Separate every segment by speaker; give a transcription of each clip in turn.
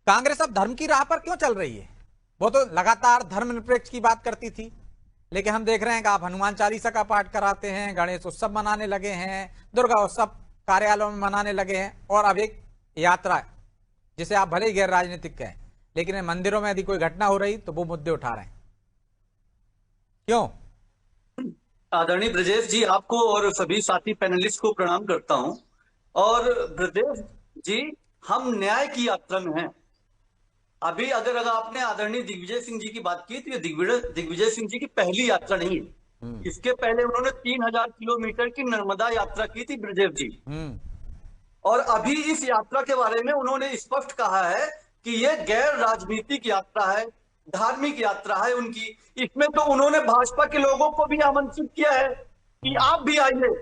Speaker 1: कांग्रेस अब धर्म की राह पर क्यों चल रही है? वो तो लगातार धर्मनिरपेक्ष की बात करती थी, लेकिन हम देख रहे हैं कि आप हनुमान चालीसा का पाठ कराते हैं, गणेश उत्सव मनाने लगे हैं, दुर्गा उत्सव कार्यालयों में मनाने लगे हैं, और अब एक यात्रा है जिसे आप भले ही गैर राजनीतिक कहें, लेकिन मंदिरों में यदि कोई घटना हो रही तो वो मुद्दे उठा रहे हैं। क्यों?
Speaker 2: आदरणीय ब्रजेश जी, आपको और सभी साथी पैनलिस्ट को प्रणाम करता हूं। और ब्रजेश जी, हम न्याय की यात्रा में हैं। अभी अगर आपने आदरणीय दिग्विजय सिंह जी की बात की, तो ये दिग्विजय सिंह जी की पहली यात्रा नहीं है। इसके पहले उन्होंने 3000 किलोमीटर की नर्मदा यात्रा की थी ब्रजेश जी। और अभी इस यात्रा के बारे में उन्होंने स्पष्ट कहा है कि ये गैर राजनीतिक यात्रा है, धार्मिक यात्रा है उनकी। इसमें तो उन्होंने भाजपा के लोगों को भी आमंत्रित किया है कि आप भी आइए।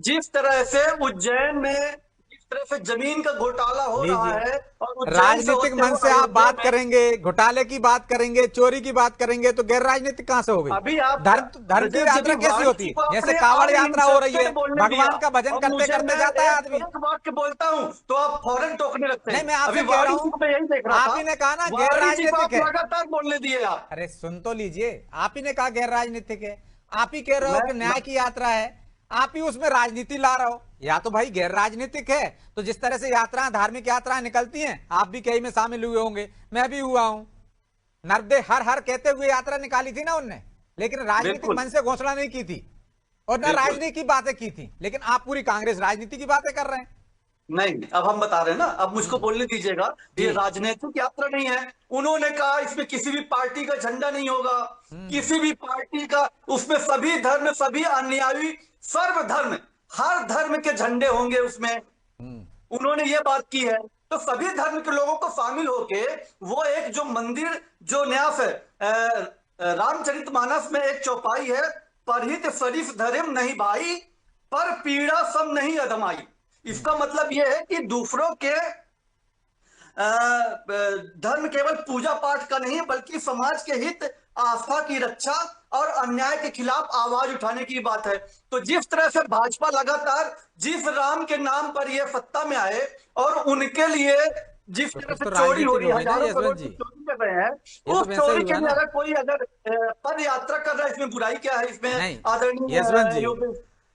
Speaker 2: जिस तरह से उज्जैन में जिस तरह से जमीन का घोटाला हो रहा है, और उज्जैन से
Speaker 1: राजनीतिक मन से आप बात करेंगे, घोटाले की बात करेंगे, चोरी की बात करेंगे, तो गैर राजनीतिक कहां से हो गई?
Speaker 2: अभी आप
Speaker 1: धर्म की यात्रा कैसी होती है? जैसे कांवड़ यात्रा हो रही है, भगवान का भजन करते करते जाता है आदमी।
Speaker 2: वाक्य बोलता हूं तो आप फौरन टोकने लगते हैं।
Speaker 1: नहीं, मैं आपसे कह रहा हूं,
Speaker 2: यही देख रहा था,
Speaker 1: आप ही ने कहा ना गैर राजनीतिक है।
Speaker 2: लगातार बोलने दिए आप।
Speaker 1: अरे सुन तो लीजिए, आप ही ने कहा गैर राजनीतिक है, आप ही कह रहे हो कि न्याय की यात्रा है, आप ही उसमें राजनीति ला रहे हो। या तो भाई गैर राजनीतिक है, तो जिस तरह से यात्राएं, धार्मिक यात्राएं निकलती हैं, आप भी कई में शामिल हुए होंगे, मैं भी हुआ हूं। नर्मदे हर हर कहते हुए यात्रा निकाली थी ना उनने, लेकिन राजनीतिक मन से घोषणा नहीं की थी और न राजनीति की बातें की थी। लेकिन आप पूरी कांग्रेस राजनीति की बातें कर रहे हैं।
Speaker 2: नहीं, अब हम बता रहे हैं ना, अब मुझको बोलने दीजिएगा। ये राजनीतिक यात्रा नहीं है। उन्होंने कहा इसमें किसी भी पार्टी का झंडा नहीं होगा, किसी भी पार्टी का। उसमें सभी धर्म, सभी अनुयायी, सर्वधर्म, हर धर्म के झंडे होंगे उसमें। उन्होंने ये बात की है, तो सभी धर्म के लोगों को शामिल होके वो एक जो मंदिर, जो न्यास है, रामचरितमानस में एक चौपाई है, परहित शरीफ धर्म नहीं भाई, पर पीड़ा सम नहीं अधमाई। इसका मतलब यह है कि दूसरों के धर्म केवल पूजा पाठ का नहीं, बल्कि समाज के हित, आस्था की रक्षा और अन्याय के खिलाफ आवाज उठाने की बात है। तो जिस तरह से भाजपा लगातार जिस राम के नाम पर ये सत्ता में आए, और उनके लिए जिस तरह से चोरी हो रही है, हजारों करोड़ की चोरी कर रहे हैं, उस चोरी के लिए अगर कोई पद यात्रा कर रहा है, इसमें बुराई क्या है? इसमें आदरणीय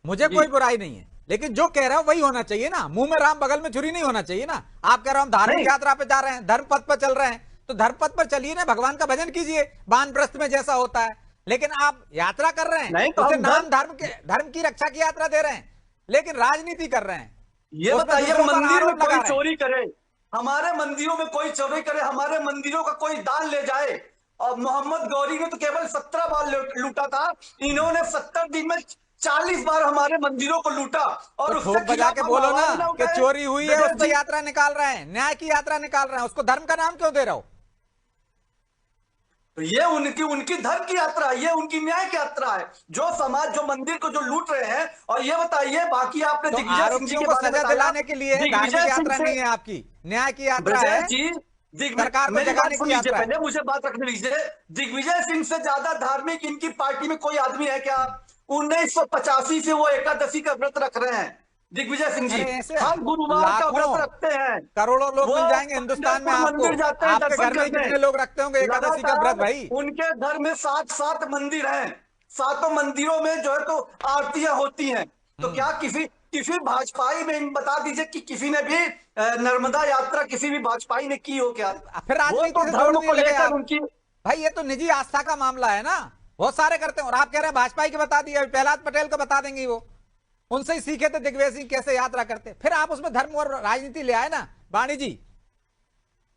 Speaker 1: मुझे कोई बुराई नहीं है, लेकिन जो कह रहे हो वही होना चाहिए ना। मुंह में राम बगल में छुरी नहीं होना चाहिए ना। आप कह रहे हो हम धार्मिक यात्रा पे जा रहे हैं, धर्म पथ पर चल रहे हैं, तो धर्म पथ पर चलिए ना, भगवान का भजन कीजिए वानप्रस्थ में जैसा होता है। लेकिन आप यात्रा कर रहे हैं, तो नाम धर्म की रक्षा की यात्रा दे रहे हैं, लेकिन राजनीति कर रहे हैं।
Speaker 2: ये बताइए, मंदिर में कोई चोरी करे, हमारे मंदिरों में कोई चोरी करे, हमारे मंदिरों का कोई दान ले जाए। और मोहम्मद गौरी ने तो केवल 17 बार लूटा था, इन्होंने 70 दिन में 40 बार हमारे मंदिरों को लूटा। और
Speaker 1: तो ठोक बजा के बोलो ना कि चोरी हुई है, उस पर यात्रा निकाल रहे हैं, न्याय की यात्रा निकाल रहे हैं, उसको धर्म का नाम क्यों दे रहे हो?
Speaker 2: तो ये उनकी धर्म की यात्रा है, ये उनकी न्याय की यात्रा है। जो समाज, जो मंदिर को जो लूट रहे हैं। और ये बताइए, बाकी आपने दिग्विजय सिंह जी
Speaker 1: को सजा दिलाने के लिए धार्मिक यात्रा नहीं है आपकी, न्याय की यात्रा है। सरकार को जगाने की यात्रा है।
Speaker 2: पहले मुझे बात रखने दीजिए। दिग्विजय सिंह से ज्यादा धार्मिक इनकी पार्टी में कोई आदमी है क्या? 1985 से वो एकादशी का व्रत रख रहे हैं दिग्विजय सिंह जी। हम गुरुवार का व्रत रखते हैं।
Speaker 1: करोड़ों लोग मिल जाएंगे हिंदुस्तान में आपको। आपके घर में कितने लोग रखते होंगे एकादशी का व्रत भाई?
Speaker 2: उनके घर में 7 मंदिर हैं, 7 मंदिरों में जो है तो आरतियां होती हैं। तो क्या किसी भाजपाई में बता दीजिए कि किसी ने भी नर्मदा यात्रा किसी भी भाजपाई ने की हो क्या?
Speaker 1: फिर राजनीति से धर्म को लेकर उनकी, भाई ये तो निजी आस्था का मामला है ना, बहुत सारे करते हैं। और आप कह रहे हैं भाजपा के बता दिए, प्रहलाद पटेल को बता देंगे, वो उनसे ही सीखे थे दिग्विजय सिंह कैसे यात्रा करते। फिर आप उसमें धर्म और राजनीति ले आए ना। वाणी जी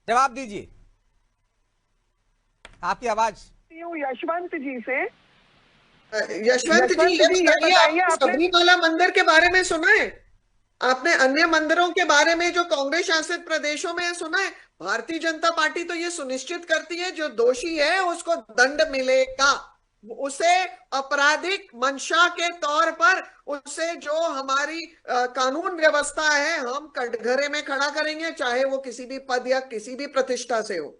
Speaker 1: जवाब दीजिए, आपकी आवाज।
Speaker 3: यशवंत जी से।
Speaker 4: यशवंत जी, ये बताइए, आपने सबरीमाला मंदिर के बारे में सुना है? आपने अन्य मंदिरों के बारे में जो कांग्रेस शासित प्रदेशों में सुना है? भारतीय जनता पार्टी तो ये सुनिश्चित करती है जो दोषी है उसको दंड मिलेगा, उसे आपराधिक मंशा के तौर पर उसे जो हमारी कानून व्यवस्था है हम कटघरे में खड़ा करेंगे, चाहे वो किसी भी पद या किसी भी प्रतिष्ठा से हो।